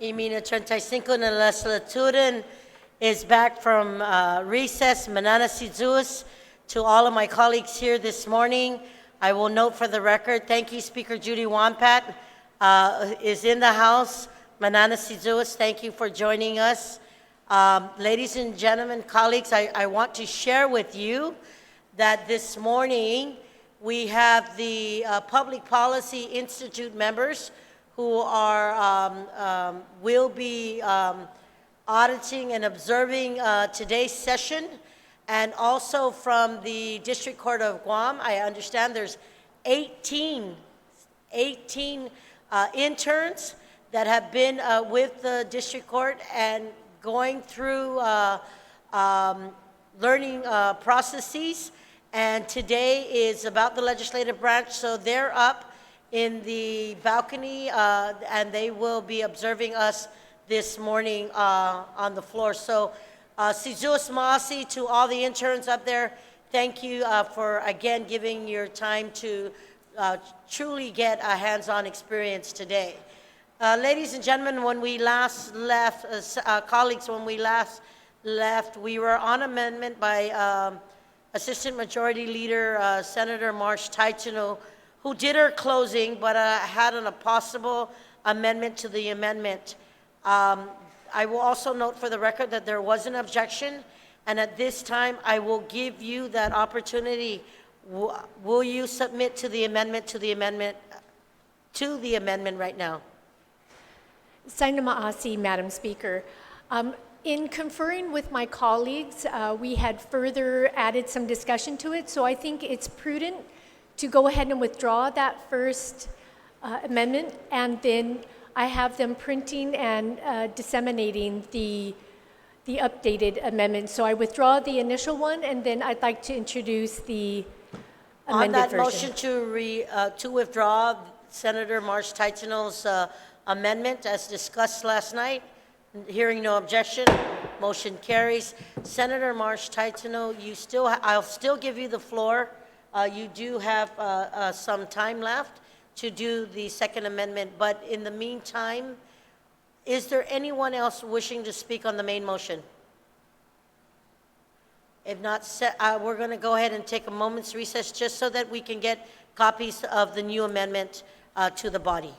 y mi 35 na legislaturan is back from recess. Manana Sizus. To all of my colleagues here this morning, I will note for the record, thank you, Speaker Judy Wampat is in the House. Manana Sizus, thank you for joining us. Ladies and gentlemen, colleagues, I want to share with you that this morning we have the Public Policy Institute members who are will be auditing and observing today's session, and also from the District Court of Guam. I understand there's 18 interns that have been with the District Court and going through learning processes, and today is about the legislative branch, so they're up in the balcony and they will be observing us this morning on the floor. So Sizus Maasi, to all the interns up there, thank you for again giving your time to truly get a hands-on experience today. Ladies and gentlemen, when we last left, colleagues, when we last left, we were on amendment by Assistant Majority Leader Senator Marsh Taitano, who did her closing, but had a possible amendment to the amendment. I will also note for the record that there was an objection, and at this time, I will give you that opportunity. Will you submit to the amendment right now? Sainama Asi, Madam Speaker. In conferring with my colleagues, we had further added some discussion to it, so I think it's prudent to go ahead and withdraw that first amendment, and then I have them printing and disseminating the updated amendment. So I withdraw the initial one, and then I'd like to introduce the amended version. On that motion to withdraw Senator Marsh Taitano's amendment as discussed last night, hearing no objection, motion carries. Senator Marsh Taitano, I'll still give you the floor. You do have some time left to do the second amendment, but in the meantime, is there anyone else wishing to speak on the main motion? If not, we're going to go ahead and take a moment's recess just so that we can get copies of the new amendment to the body.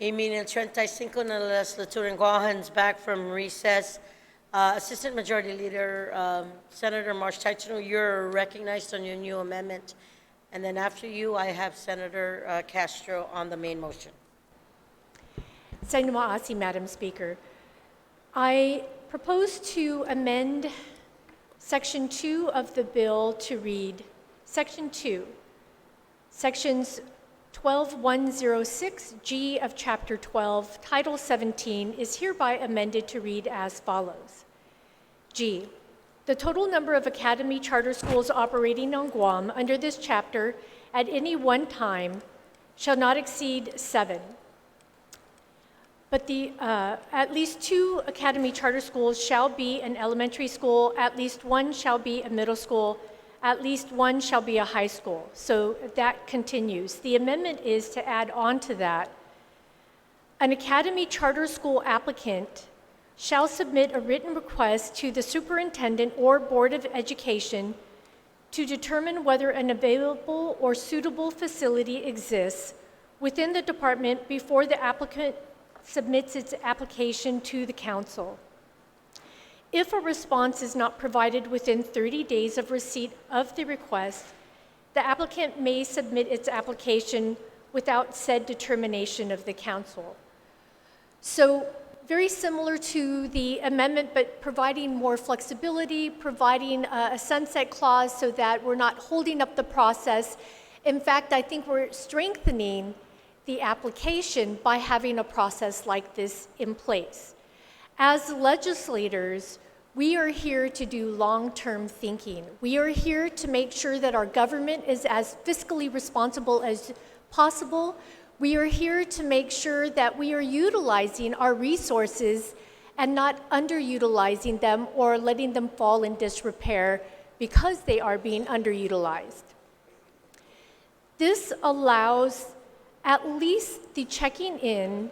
Y 35 na legislatura in Guahan's back from recess. Assistant Majority Leader Senator Marsh Titano, you're recognized on your new amendment. And then after you, I have Senator Castro on the main motion. Senator Maasi, Madam Speaker. I propose to amend Section 2 of the bill to read, Section 2, Sections 12106G of Chapter 12, Title 17 is hereby amended to read as follows. G, the total number of academy charter schools operating on Guam under this chapter at any one time shall not exceed 7. But at least 2 academy charter schools shall be an elementary school, at least 1 shall be a middle school, at least 1 shall be a high school. So that continues. The amendment is to add on to that. An academy charter school applicant shall submit a written request to the superintendent or board of education to determine whether an available or suitable facility exists within the department before the applicant submits its application to the council. If a response is not provided within 30 days of receipt of the request, the applicant may submit its application without said determination of the council. So very similar to the amendment, but providing more flexibility, providing a sunset clause so that we're not holding up the process. In fact, I think we're strengthening the application by having a process like this in place. As legislators, we are here to do long-term thinking. We are here to make sure that our government is as fiscally responsible as possible. We are here to make sure that we are utilizing our resources and not underutilizing them or letting them fall in disrepair because they are being underutilized. This allows at least the checking in,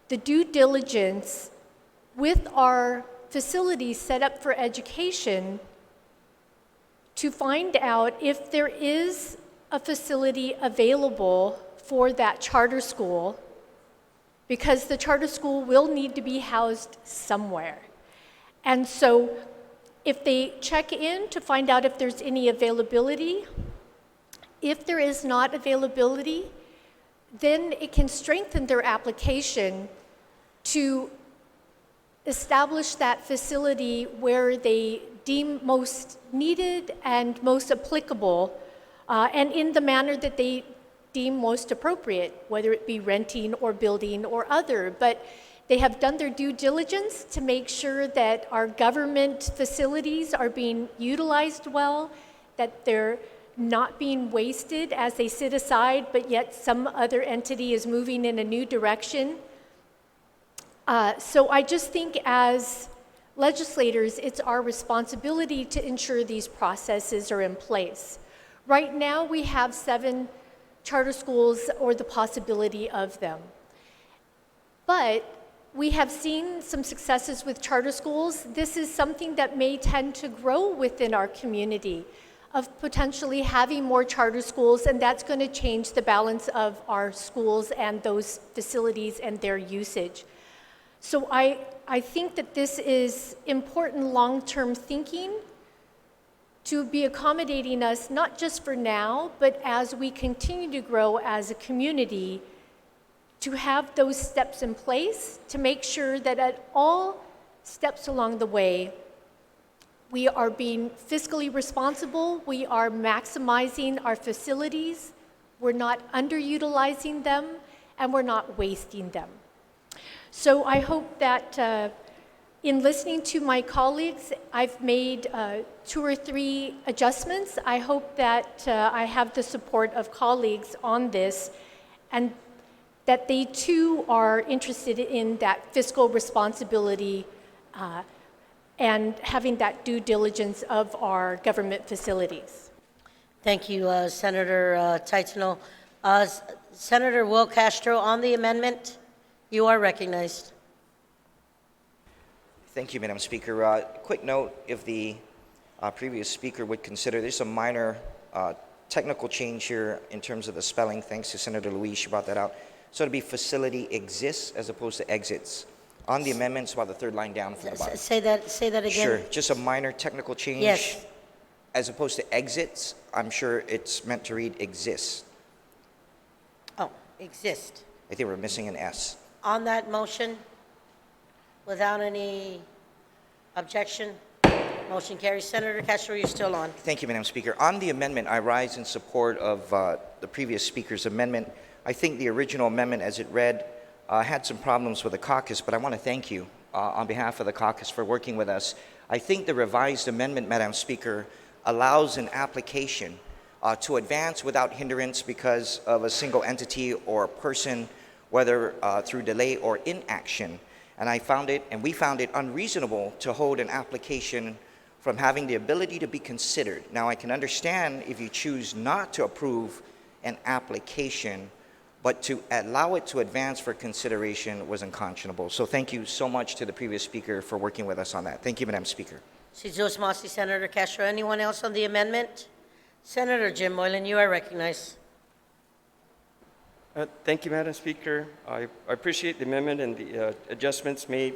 the due diligence with our facilities set up for education to find out if there is a facility available for that charter school, because the charter school will need to be housed somewhere. And so if they check in to find out if there's any availability, if there is not availability, then it can strengthen their application to establish that facility where they deem most needed and most applicable, and in the manner that they deem most appropriate, whether it be renting or building or other. But they have done their due diligence to make sure that our government facilities are being utilized well, that they're not being wasted as they sit aside, but yet some other entity is moving in a new direction. So I just think as legislators, it's our responsibility to ensure these processes are in place. Right now, we have 7 charter schools or the possibility of them. But we have seen some successes with charter schools. This is something that may tend to grow within our community, of potentially having more charter schools, and that's going to change the balance of our schools and those facilities and their usage. So I think that this is important long-term thinking to be accommodating us, not just for now, but as we continue to grow as a community, to have those steps in place to make sure that at all steps along the way, we are being fiscally responsible, we are maximizing our facilities, we're not underutilizing them, and we're not wasting them. So I hope that in listening to my colleagues, I've made 2 or 3 adjustments. I hope that I have the support of colleagues on this, and that they too are interested in that fiscal responsibility and having that due diligence of our government facilities. Thank you, Senator Titano. Senator Will Castro, on the amendment, you are recognized. Thank you, Madam Speaker. Quick note, if the previous speaker would consider, there's a minor technical change here in terms of the spelling. Thanks to Senator Luis, she brought that out. So it'd be facility exists as opposed to exits. On the amendment, it's about the third line down from the bottom. Say that again. Sure, just a minor technical change. Yes. As opposed to exits, I'm sure it's meant to read exists. Oh, exist. I think we're missing an S. On that motion, without any objection, motion carries. Senator Castro, you're still on. Thank you, Madam Speaker. On the amendment, I rise in support of the previous speaker's amendment. I think the original amendment, as it read, had some problems with the caucus, but I want to thank you on behalf of the caucus for working with us. I think the revised amendment, Madam Speaker, allows an application to advance without hindrance because of a single entity or a person, whether through delay or inaction. And we found it unreasonable to hold an application from having the ability to be considered. Now, I can understand if you choose not to approve an application, but to allow it to advance for consideration was unconscionable. So thank you so much to the previous speaker for working with us on that. Thank you, Madam Speaker. Cizos Masi, Senator Castro. Anyone else on the amendment? Senator Jim Moylan, you are recognized. Thank you, Madam Speaker. I appreciate the amendment and the adjustments made.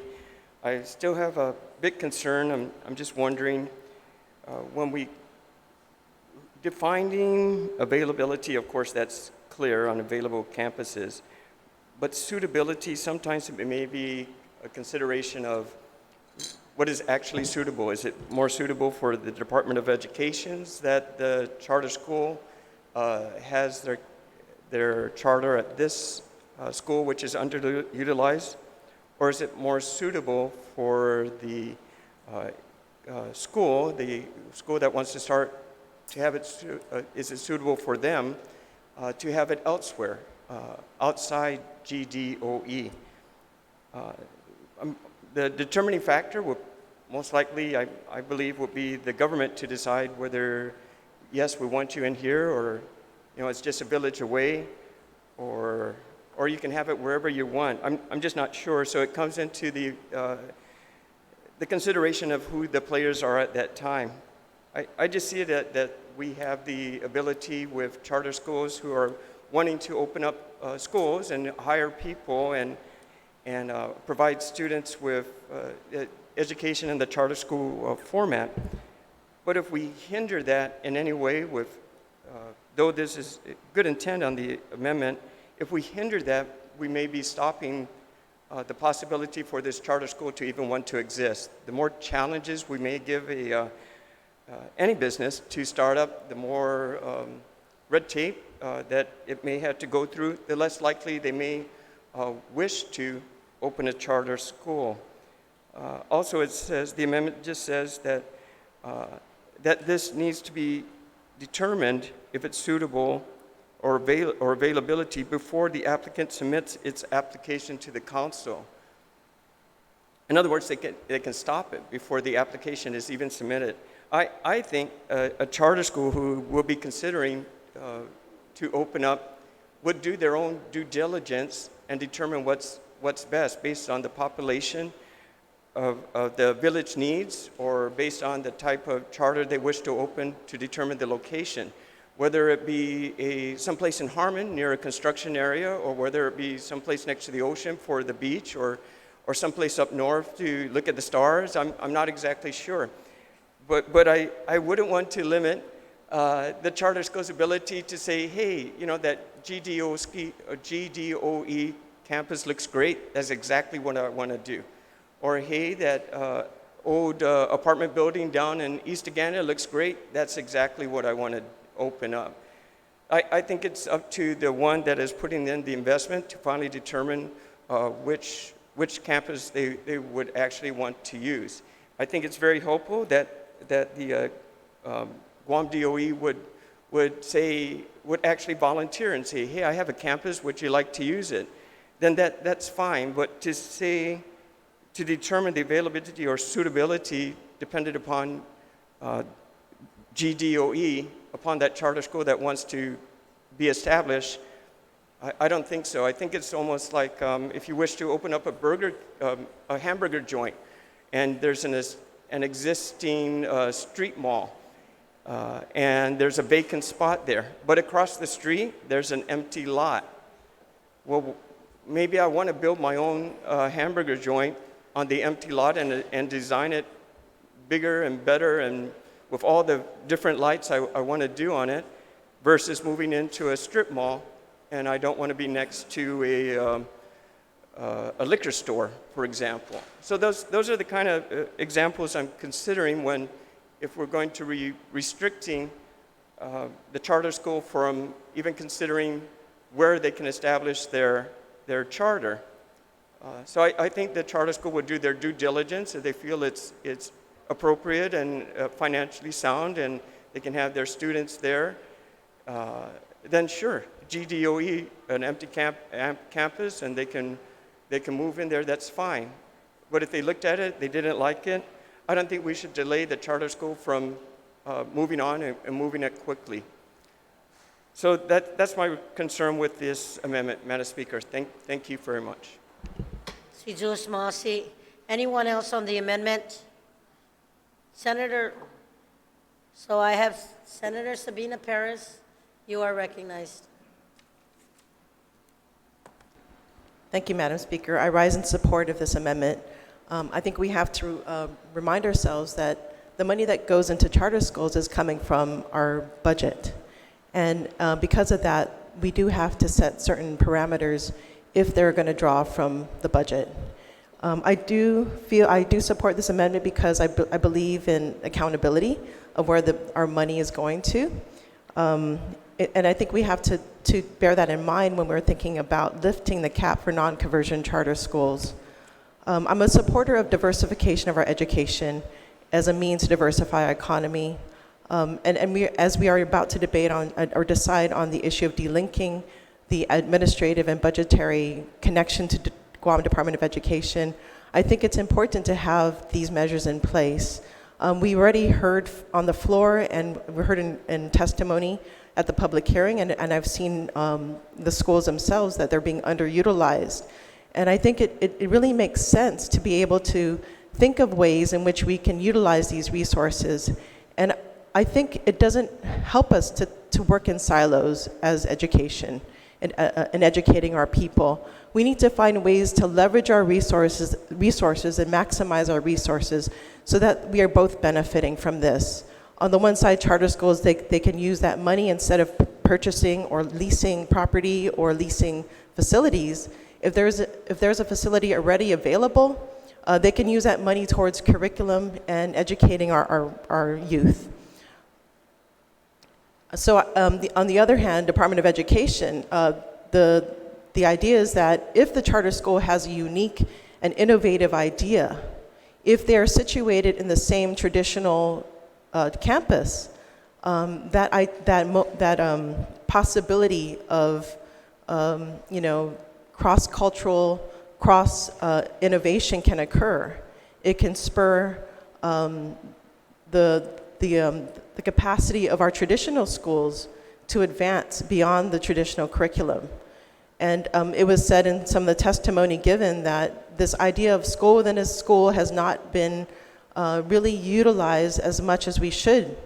I still have a big concern. I'm just wondering, when we defining availability, of course, that's clear on available campuses, but suitability, sometimes it may be a consideration of what is actually suitable. Is it more suitable for the Department of Education that the charter school has their charter at this school, which is underutilized? Or is it more suitable for the school that wants to start to have it, is it suitable for them to have it elsewhere, outside GDOE? The determining factor will most likely, I believe, will be the government to decide whether, yes, we want you in here, or it's just a village away, or you can have it wherever you want. I'm just not sure. So it comes into the consideration of who the players are at that time. I just see it that we have the ability with charter schools who are wanting to open up schools and hire people and provide students with education in the charter school format. But if we hinder that in any way with, though this is good intent on the amendment, if we hinder that, we may be stopping the possibility for this charter school to even want to exist. The more challenges we may give any business to start up, the more red tape that it may have to go through, the less likely they may wish to open a charter school. Also, it says, the amendment just says that this needs to be determined if it's suitable or availability before the applicant submits its application to the council. In other words, they can stop it before the application is even submitted. I think a charter school who will be considering to open up would do their own due diligence and determine what's best based on the population of the village needs, or based on the type of charter they wish to open, to determine the location. Whether it be someplace in Harmon near a construction area, or whether it be someplace next to the ocean for the beach, or someplace up north to look at the stars, I'm not exactly sure. But I wouldn't want to limit the charter school's ability to say, hey, that GDOE campus looks great, that's exactly what I want to do. Or hey, that old apartment building down in East Agana looks great, that's exactly what I want to open up. I think it's up to the one that is putting in the investment to finally determine which campus they would actually want to use. I think it's very hopeful that the Guam DOE would actually volunteer and say, hey, I have a campus, would you like to use it? Then that's fine, but to determine the availability or suitability dependent upon GDOE, upon that charter school that wants to be established, I don't think so. I think it's almost like if you wish to open up a hamburger joint, and there's an existing street mall, and there's a vacant spot there, but across the street, there's an empty lot. well, maybe I want to build my own hamburger joint on the empty lot and design it bigger and better and with all the different lights I want to do on it, versus moving into a strip mall, and I don't want to be next to a liquor store, for example. So those are the kind of examples I'm considering if we're going to be restricting the charter school from even considering where they can establish their charter. So I think the charter school would do their due diligence if they feel it's appropriate and financially sound, and they can have their students there. Then sure, GDOE, an empty campus, and they can move in there, that's fine. But if they looked at it, they didn't like it, I don't think we should delay the charter school from moving on and moving it quickly. So that's my concern with this amendment, Madam Speaker. Thank you very much. Si Jules Masi. Anyone else on the amendment? Senator, so I have Senator Sabina Perez. You are recognized. Thank you, Madam Speaker. I rise in support of this amendment. I think we have to remind ourselves that the money that goes into charter schools is coming from our budget. And because of that, we do have to set certain parameters if they're going to draw from the budget. I do support this amendment because I believe in accountability of where our money is going to. And I think we have to bear that in mind when we're thinking about lifting the cap for non-conversion charter schools. I'm a supporter of diversification of our education as a means to diversify our economy. As we are about to debate on or decide on the issue of delinking the administrative and budgetary connection to Guam Department of Education, I think it's important to have these measures in place. We already heard on the floor, and we heard in testimony at the public hearing, and I've seen the schools themselves that they're being underutilized. And I think it really makes sense to be able to think of ways in which we can utilize these resources. And I think it doesn't help us to work in silos as education and educating our people. We need to find ways to leverage our resources and maximize our resources so that we are both benefiting from this. On the one side, charter schools, they can use that money instead of purchasing or leasing property or leasing facilities. If there's a facility already available, they can use that money towards curriculum and educating our youth. So on the other hand, Department of Education, the idea is that if the charter school has a unique and innovative idea, if they're situated in the same traditional campus, that possibility of cross-cultural, innovation can occur. It can spur the capacity of our traditional schools to advance beyond the traditional curriculum. And it was said in some of the testimony given that this idea of school within a school has not been really utilized as much as we should.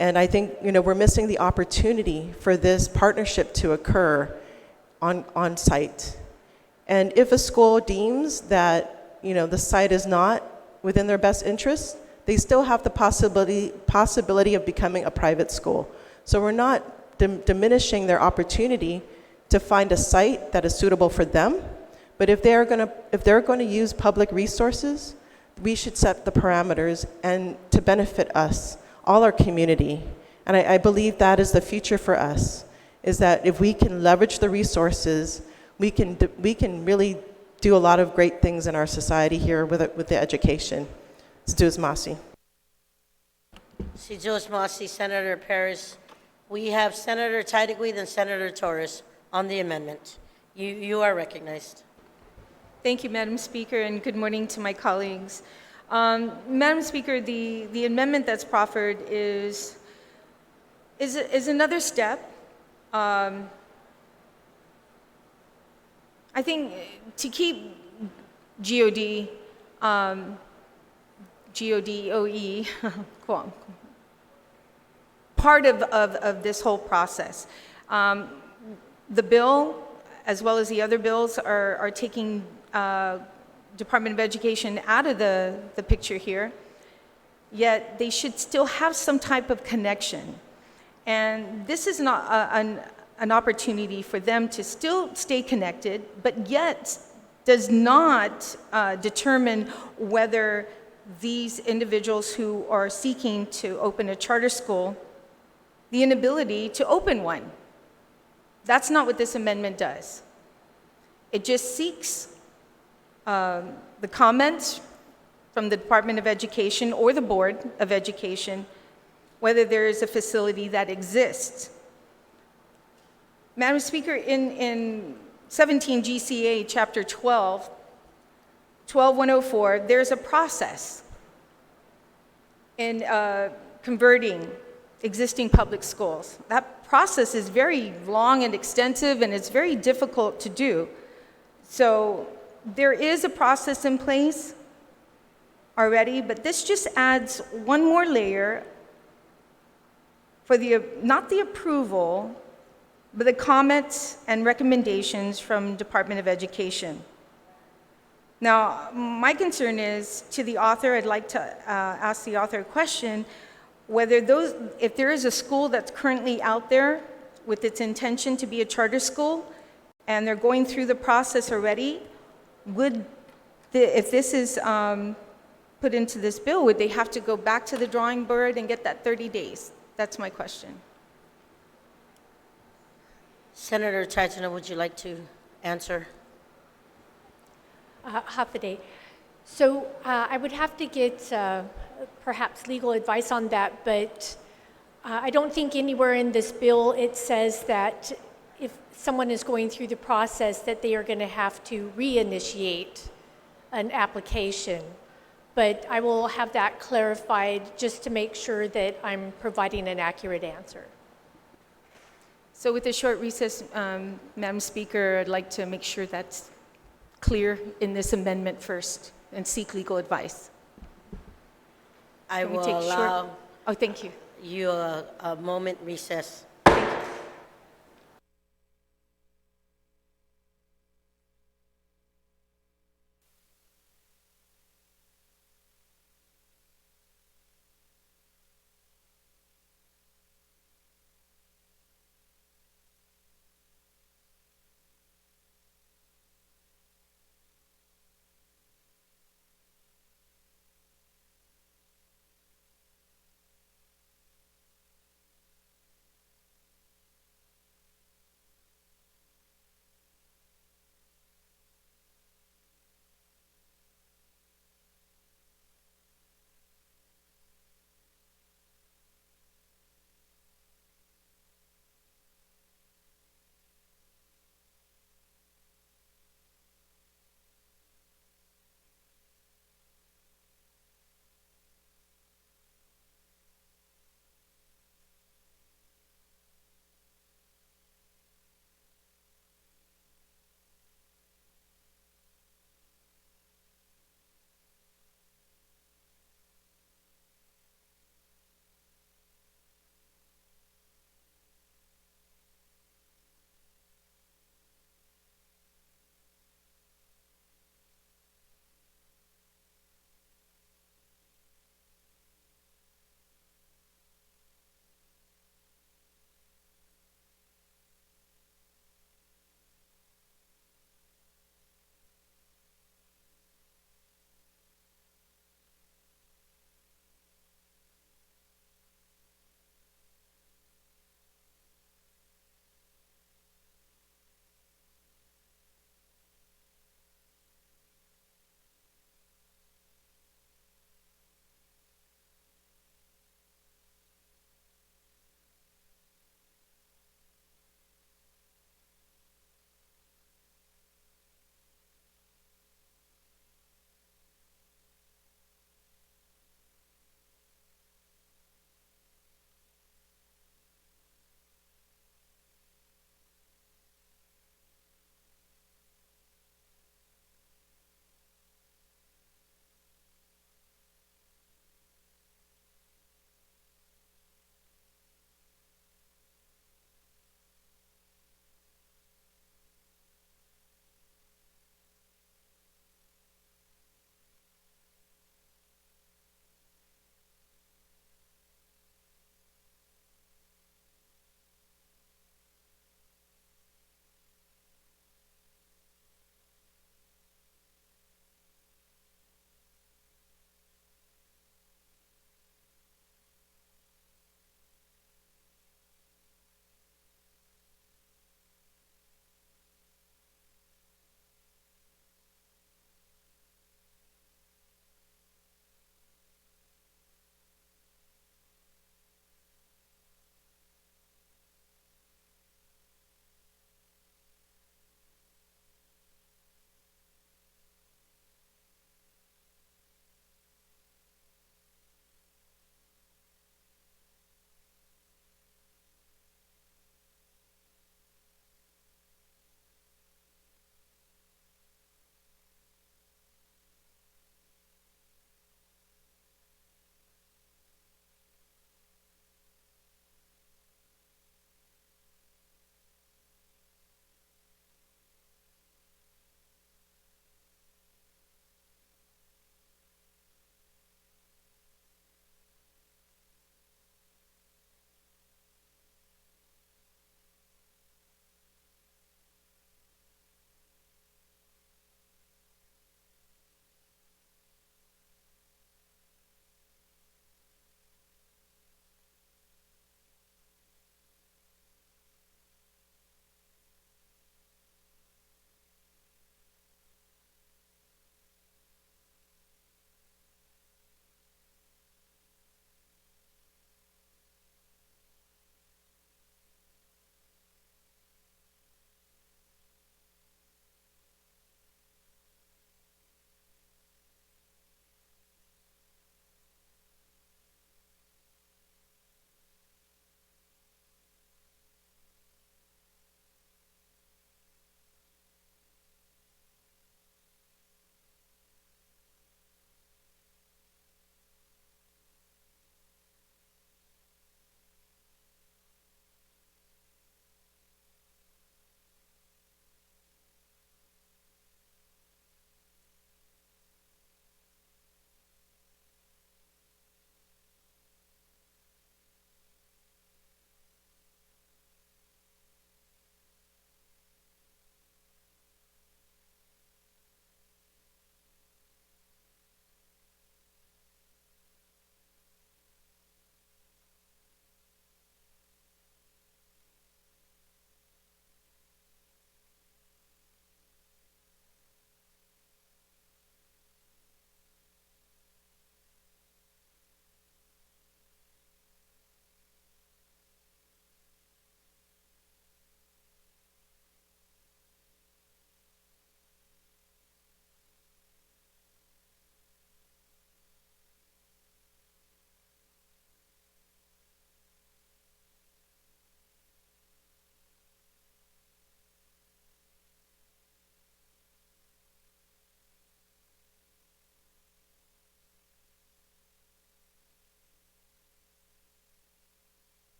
And I think we're missing the opportunity for this partnership to occur on site. And if a school deems that the site is not within their best interest, they still have the possibility of becoming a private school. So we're not diminishing their opportunity to find a site that is suitable for them. But if they're going to use public resources, we should set the parameters and to benefit us, all our community. And I believe that is the future for us, is that if we can leverage the resources, we can really do a lot of great things in our society here with the education. Jules Masi. Si Jules Masi, Senator Perez. We have Senator Titleweed and Senator Torres on the amendment. You are recognized. Thank you, Madam Speaker, and good morning to my colleagues. Madam Speaker, the amendment that's proffered is another step. I think to keep GODOE, part of this whole process. The bill, as well as the other bills, are taking Department of Education out of the picture here, yet they should still have some type of connection. And this is not an opportunity for them to still stay connected, but yet does not determine whether these individuals who are seeking to open a charter school, the inability to open one. That's not what this amendment does. It just seeks the comments from the Department of Education or the Board of Education whether there is a facility that exists. Madam Speaker, in 17 GCA Chapter 12, 12104, there's a process in converting existing public schools. That process is very long and extensive, and it's very difficult to do. So there is a process in place already, but this just adds one more layer for not the approval, but the comments and recommendations from Department of Education. Now, my concern is, to the author, I'd like to ask the author a question, whether if there is a school that's currently out there with its intention to be a charter school, and they're going through the process already, if this is put into this bill, would they have to go back to the drawing board and get that 30 days? That's my question. Senator Taituna, would you like to answer? Hafaday. So I would have to get perhaps legal advice on that, but I don't think anywhere in this bill it says that if someone is going through the process that they are going to have to reinitiate an application. But I will have that clarified just to make sure that I'm providing an accurate answer. So with a short recess, Madam Speaker, I'd like to make sure that's clear in this amendment first and seek legal advice. I Can we will take short- allow Oh, thank you. you a moment recess.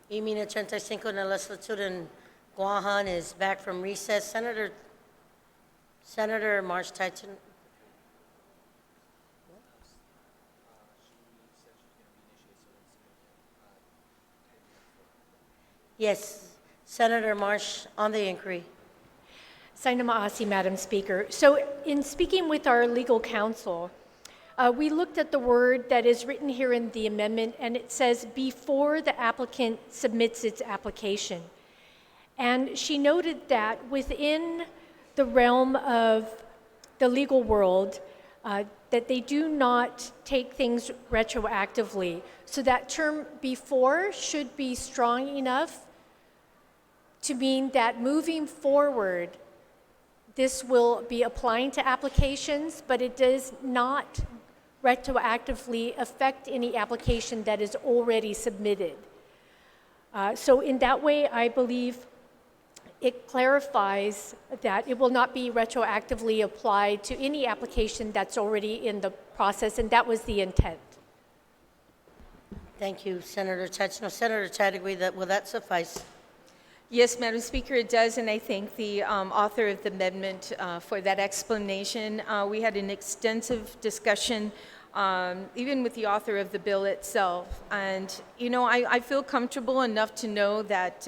Y 85 in the legislature in Guam is back from recess. Senator Marsh Tyson. Yes, Senator Marsh on the inquiry. Saina Maasi, Madam Speaker. So in speaking with our legal counsel, we looked at the word that is written here in the amendment, and it says, before the applicant submits its application. And she noted that within the realm of the legal world, that they do not take things retroactively. So that term before should be strong enough to mean that moving forward, this will be applying to applications, but it does not retroactively affect any application that is already submitted. So in that way, I believe it clarifies that it will not be retroactively applied to any application that's already in the process, and that was the intent. Thank you, Senator Tyson. No, Senator Chadwick, will that suffice? Yes, Madam Speaker, it does, and I thank the author of the amendment for that explanation. We had an extensive discussion, even with the author of the bill itself, and I feel comfortable enough to know that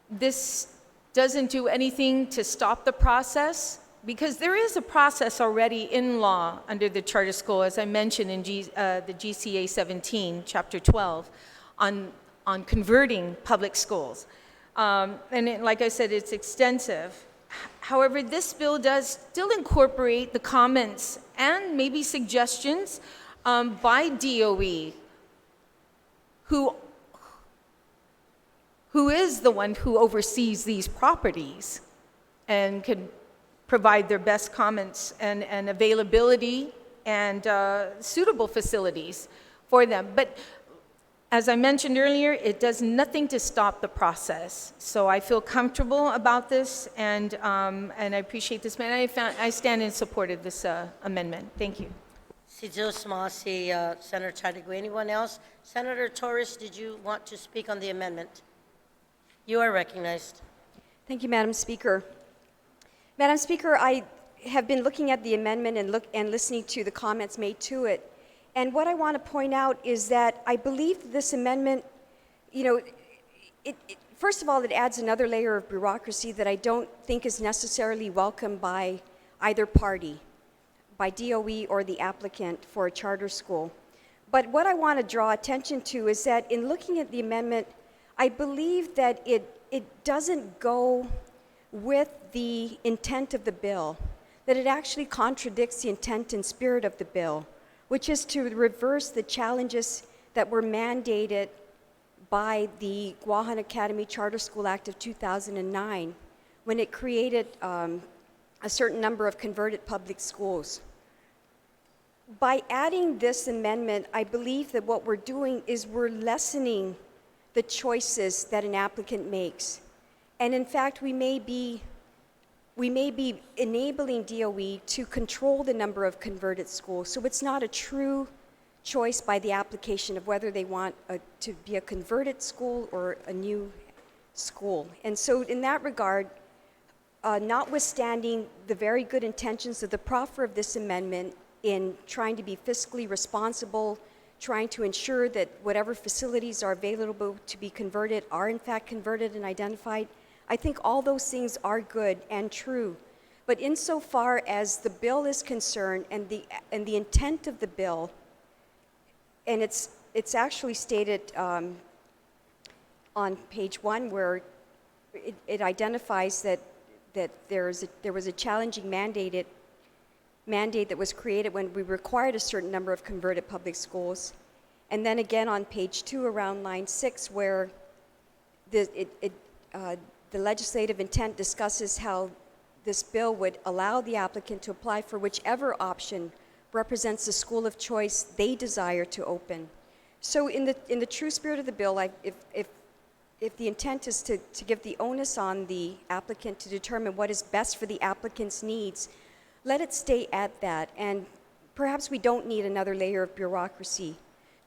this doesn't do anything to stop the process, because there is a process already in law under the charter school, as I mentioned in the GCA 17, Chapter 12, on converting public schools. Like I said, it's extensive. However, this bill does still incorporate the comments and maybe suggestions by DOE, who is the one who oversees these properties and can provide their best comments and availability and suitable facilities for them. But as I mentioned earlier, it does nothing to stop the process. So I feel comfortable about this, and I appreciate this. I stand in support of this amendment. Thank you. Si Diyos si Senator Chadwick. Anyone else? Senator Torres, did you want to speak on the amendment? You are recognized. Thank you, Madam Speaker. Madam Speaker, I have been looking at the amendment and listening to the comments made to it. And what I want to point out is that I believe this amendment, first of all, it adds another layer of bureaucracy that I don't think is necessarily welcomed by either party, by DOE or the applicant for a charter school. But what I want to draw attention to is that in looking at the amendment, I believe that it doesn't go with the intent of the bill, that it actually contradicts the intent and spirit of the bill, which is to reverse the challenges that were mandated by the Guam Academy Charter School Act of 2009, when it created a certain number of converted public schools. By adding this amendment, I believe that what we're doing is we're lessening the choices that an applicant makes. And in fact, we may be enabling DOE to control the number of converted schools. So it's not a true choice by the application of whether they want to be a converted school or a new school. And so in that regard, notwithstanding the very good intentions of the proffer of this amendment in trying to be fiscally responsible, trying to ensure that whatever facilities are available to be converted are in fact converted and identified, I think all those things are good and true. But insofar as the bill is concerned and the intent of the bill, and it's actually stated on page 1 where it identifies that there was a challenging mandate that was created when we required a certain number of converted public schools. And then again on page 2 around line 6 where the legislative intent discusses how this bill would allow the applicant to apply for whichever option represents the school of choice they desire to open. So in the true spirit of the bill, if the intent is to give the onus on the applicant to determine what is best for the applicant's needs, let it stay at that, and perhaps we don't need another layer of bureaucracy.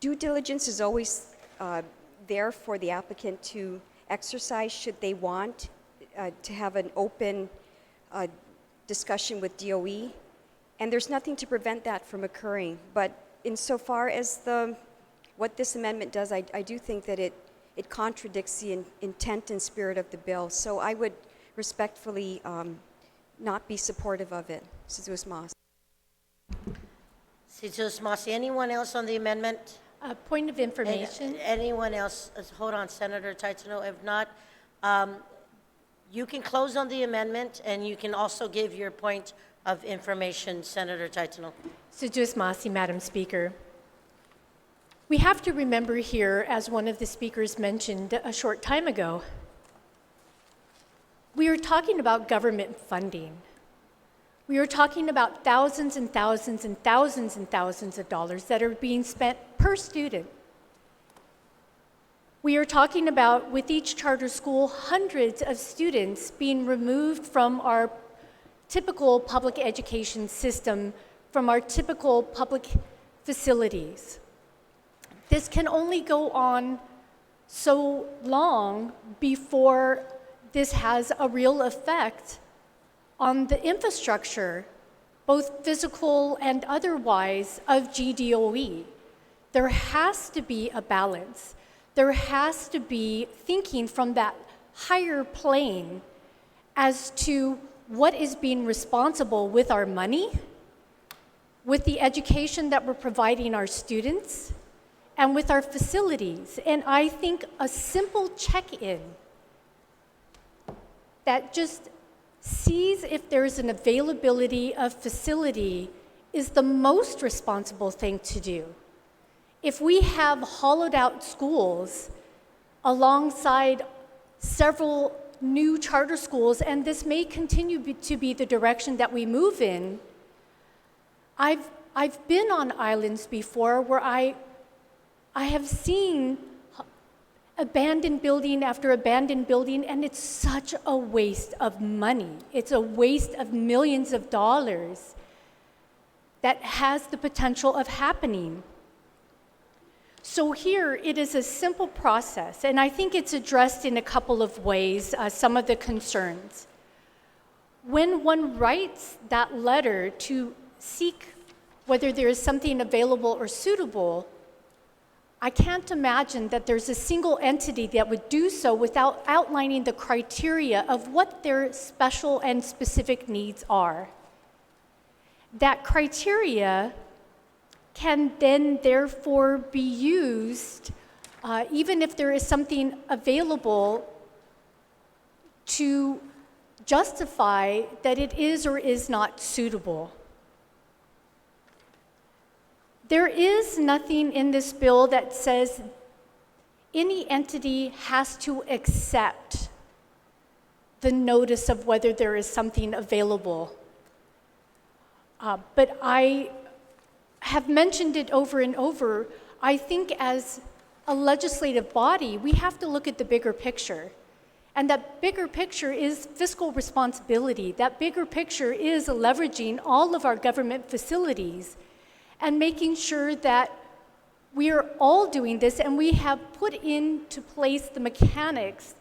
Due diligence is always there for the applicant to exercise should they want to have an open discussion with DOE. And there's nothing to prevent that from occurring. But insofar as what this amendment does, I do think that it contradicts the intent and spirit of the bill. So I would respectfully not be supportive of it. Jesus Mas. Jesus Masi, anyone else on the amendment? A point of information. Anyone else? Hold on, Senator Taitano. If not, you can close on the amendment, and you can also give your point of information, Senator Taitano. Sujus Masi, Madam Speaker. We have to remember here, as one of the speakers mentioned a short time ago, we are talking about government funding. We are talking about thousands and thousands and thousands and thousands of dollars that are being spent per student. We are talking about, with each charter school, hundreds of students being removed from our typical public education system, from our typical public facilities. This can only go on so long before this has a real effect on the infrastructure, both physical and otherwise, of GDOE. There has to be a balance. There has to be thinking from that higher plane as to what is being responsible with our money, with the education that we're providing our students, and with our facilities. And I think a simple check-in that just sees if there's an availability of facility is the most responsible thing to do. If we have hollowed out schools alongside several new charter schools, and this may continue to be the direction that we move in, I've been on islands before where I have seen abandoned building after abandoned building, and it's such a waste of money. It's a waste of millions of dollars that has the potential of happening. So here, it is a simple process, and I think it's addressed in a couple of ways, some of the concerns. When one writes that letter to seek whether there is something available or suitable, I can't imagine that there's a single entity that would do so without outlining the criteria of what their special and specific needs are. That criteria can then therefore be used, even if there is something available, to justify that it is or is not suitable. There is nothing in this bill that says any entity has to accept the notice of whether there is something available. But I have mentioned it over and over. I think as a legislative body, we have to look at the bigger picture. And that bigger picture is fiscal responsibility. That bigger picture is leveraging all of our government facilities and making sure that we are all doing this, and we have put into place the mechanics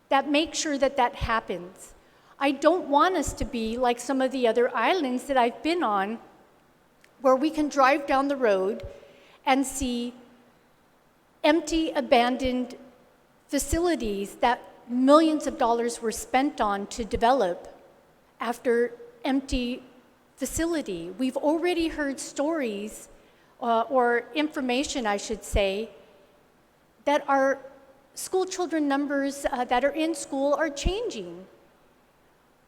that make sure that that happens. I don't want us to be like some of the other islands that I've been on, where we can drive down the road and see empty, abandoned facilities that millions of dollars were spent on to develop after empty facility. We've already heard stories, or information, I should say, that our school children numbers that are in school are changing.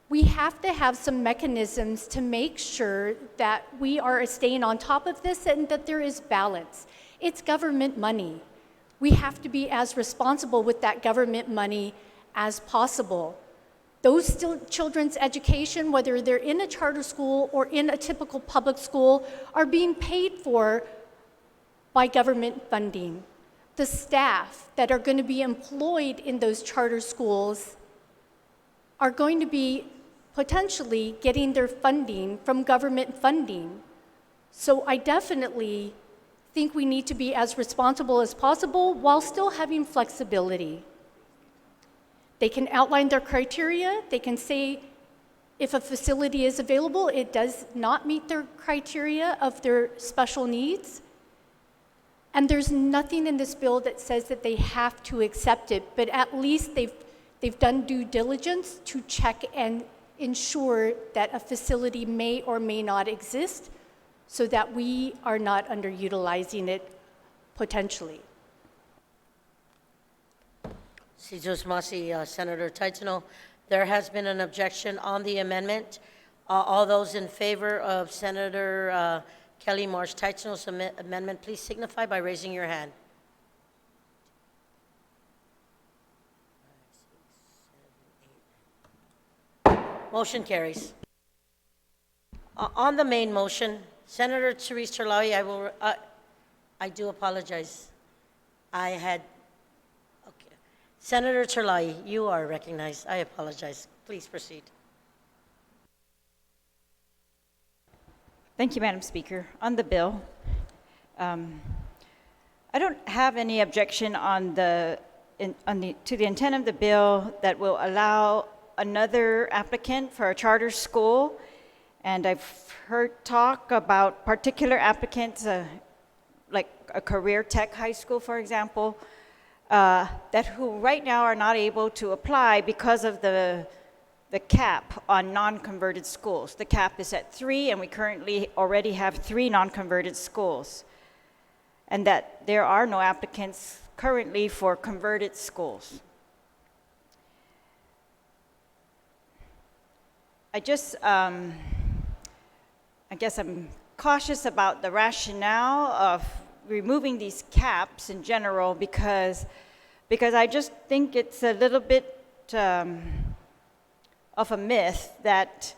We have to have some mechanisms to make sure that we are staying on top of this and that there is balance. It's government money. We have to be as responsible with that government money as possible. Those children's education, whether they're in a charter school or in a typical public school, are being paid for by government funding. The staff that are going to be employed in those charter schools are going to be potentially getting their funding from government funding. So I definitely think we need to be as responsible as possible while still having flexibility. They can outline their criteria. They can say if a facility is available, it does not meet their criteria of their special needs. And there's nothing in this bill that says that they have to accept it, but at least they've done due diligence to check and ensure that a facility may or may not exist so that we are not underutilizing it potentially. Cesar Masi, Senator Taitano, there has been an objection on the amendment. All those in favor of Senator Kelly Marsh Taitano's amendment, please signify by raising your hand. Motion carries. On the main motion, Senator Therese Terlawi, I do apologize. Okay. Senator Terlawi, you are recognized. I apologize. Please proceed. Thank you, Madam Speaker. On the bill, I don't have any objection to the intent of the bill that will allow another applicant for a charter school. And I've heard talk about particular applicants, like a career tech high school, for example, that who right now are not able to apply because of the cap on non-converted schools. The cap is at 3, and we currently already have 3 non-converted schools. And that there are no applicants currently for converted schools. I guess I'm cautious about the rationale of removing these caps in general because I just think it's a little bit of a myth that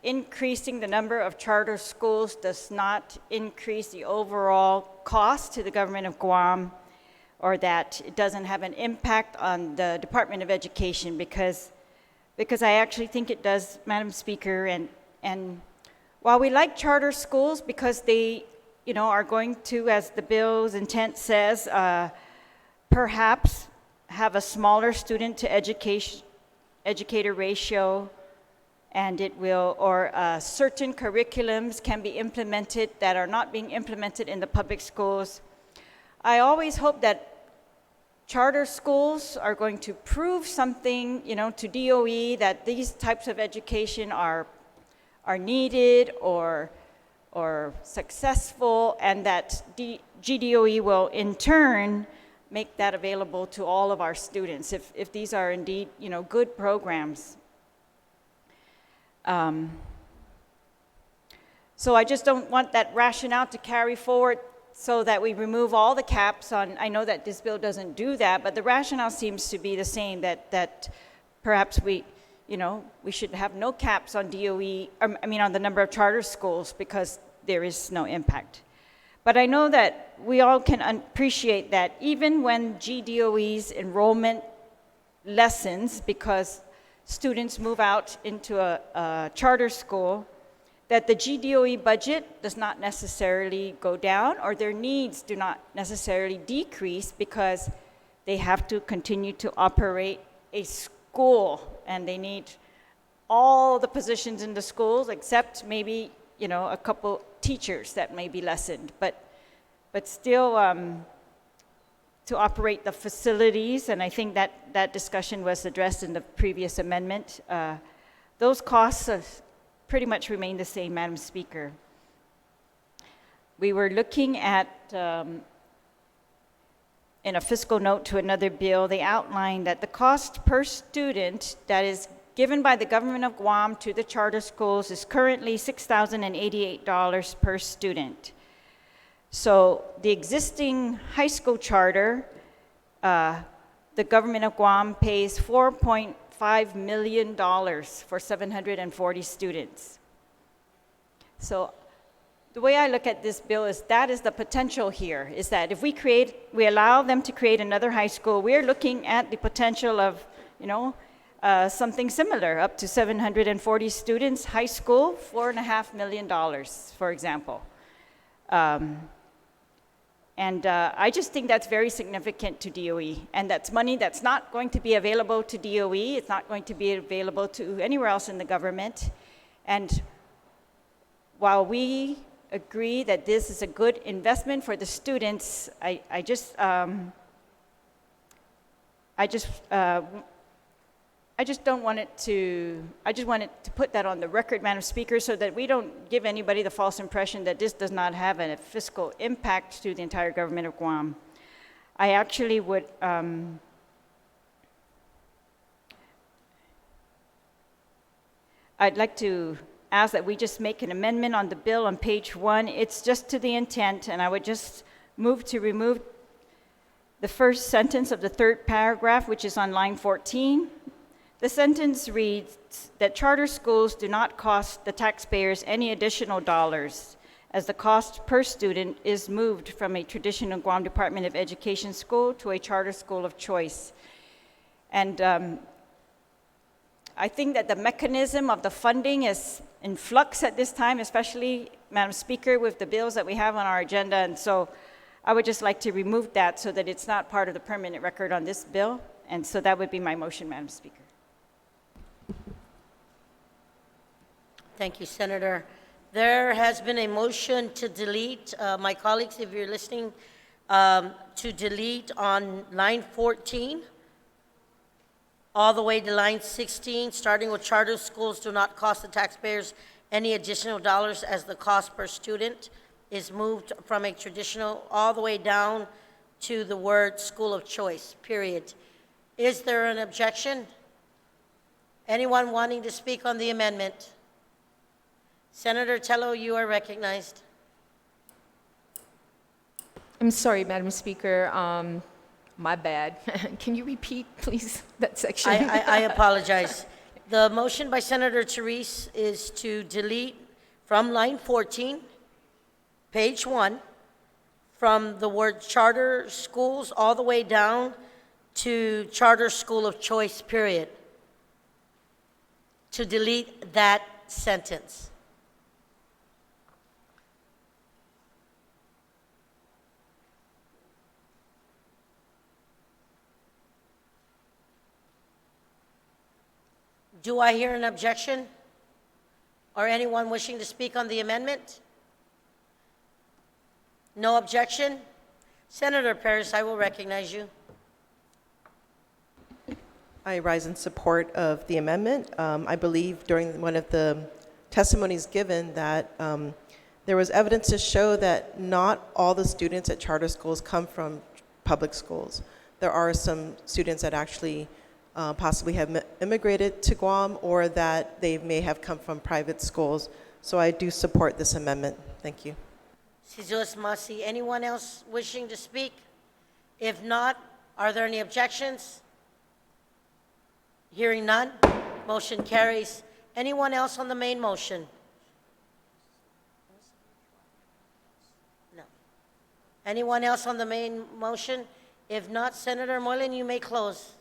increasing the number of charter schools does not increase the overall cost to the government of Guam, or that it doesn't have an impact on the Department of Education, because I actually think it does, Madam Speaker. And while we like charter schools because they, are going to, as the bill's intent says, perhaps have a smaller student to educator ratio, and it will, or certain curriculums can be implemented that are not being implemented in the public schools. I always hope that charter schools are going to prove something, to DOE, that these types of education are needed or successful, and that GDOE will in turn make that available to all of our students if these are indeed, good programs. So I just don't want that rationale to carry forward so that we remove all the caps on. I know that this bill doesn't do that, but the rationale seems to be the same, that perhaps we should have no caps on DOE, on the number of charter schools, because there is no impact. But I know that we all can appreciate that even when GDOE's enrollment lessens because students move out into a charter school, that the GDOE budget does not necessarily go down, or their needs do not necessarily decrease, because they have to continue to operate a school, and they need all the positions in the schools except maybe a couple teachers that may be lessened, but still to operate the facilities. And I think that discussion was addressed in the previous amendment. Those costs pretty much remain the same, Madam Speaker. We were looking at, in a fiscal note to another bill, they outlined that the cost per student that is given by the government of Guam to the charter schools is currently $6,088 per student. So the existing high school charter, the government of Guam pays $4.5 million for 740 students. So the way I look at this bill is that is the potential here, is that if we allow them to create another high school, we're looking at the potential of, something similar, up to 740 students, high school, $4.5 million, for example. And I just think that's very significant to DOE. And that's money that's not going to be available to DOE. It's not going to be available to anywhere else in the government. And while we agree that this is a good investment for the students, I just don't want it to, I just wanted to put that on the record, Madam Speaker, so that we don't give anybody the false impression that this does not have a fiscal impact to the entire government of Guam. I actually would, I'd like to ask that we just make an amendment on the bill on page 1. It's just to the intent, and I would just move to remove the first sentence of the third paragraph, which is on line 14. The sentence reads that charter schools do not cost the taxpayers any additional dollars, as the cost per student is moved from a traditional Guam Department of Education school to a charter school of choice. And I think that the mechanism of the funding is in flux at this time, especially, Madam Speaker, with the bills that we have on our agenda. And so I would just like to remove that so that it's not part of the permanent record on this bill. And so that would be my motion, Madam Speaker. Thank you, Senator. There has been a motion to delete, my colleagues, if you're listening, to delete on line 14, all the way to line 16, starting with charter schools do not cost the taxpayers any additional dollars as the cost per student is moved from a traditional all the way down to the word school of choice, period. Is there an objection? Anyone wanting to speak on the amendment? Senator Tello, you are recognized. I'm sorry, Madam Speaker. My bad. Can you repeat, please, that section? I apologize. The motion by Senator Therese is to delete from line 14, page 1, from the word charter schools all the way down to charter school of choice, period. To delete that sentence. Do I hear an objection? Or anyone wishing to speak on the amendment? No objection? Senator Paris, I will recognize you. I rise in support of the amendment. I believe during one of the testimonies given that there was evidence to show that not all the students at charter schools come from public schools. There are some students that actually possibly have immigrated to Guam, or that they may have come from private schools. So I do support this amendment. Thank you. Sizuas Masi, anyone else wishing to speak? If not, are there any objections? Hearing none, motion carries. Anyone else on the main motion? No. Anyone else on the main motion? If not, Senator Moylan, you may close.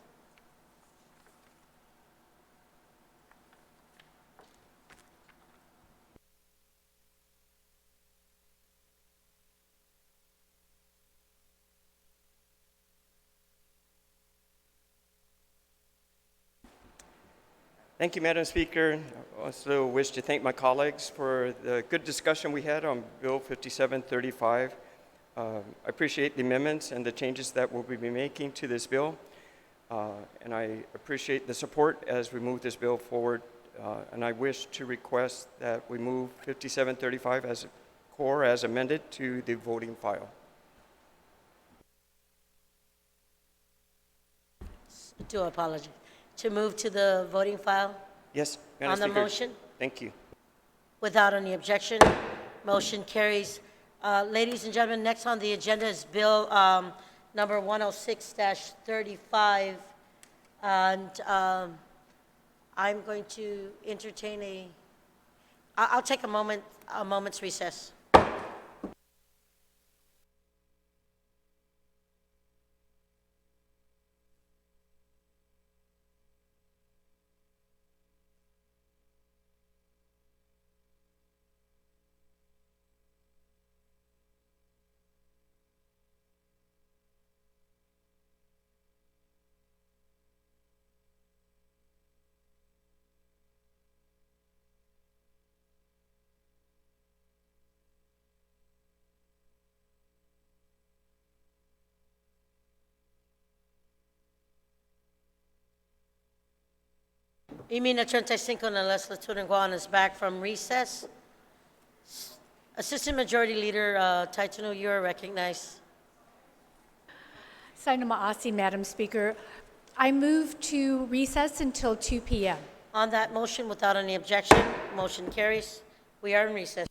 Thank you, Madam Speaker. I also wish to thank my colleagues for the good discussion we had on Bill 5735. I appreciate the amendments and the changes that we'll be making to this bill. And I appreciate the support as we move this bill forward. And I wish to request that we move 5735 as a core as amended to the voting file. Do apologize. To move to the voting file Yes, Madam on the Speaker. motion? Thank you. Without any objection, motion carries. Ladies and gentlemen, next on the agenda is Bill number 106-35. And I'm going to entertain I'll take a moment's recess. Imina 35 na legislatura ng Guam is back from recess. Assistant Majority Leader Taitano, you are recognized. Sign of Maasi, Madam Speaker. I move to recess until 2 p.m. On that motion, without any objection, motion carries. We are in recess.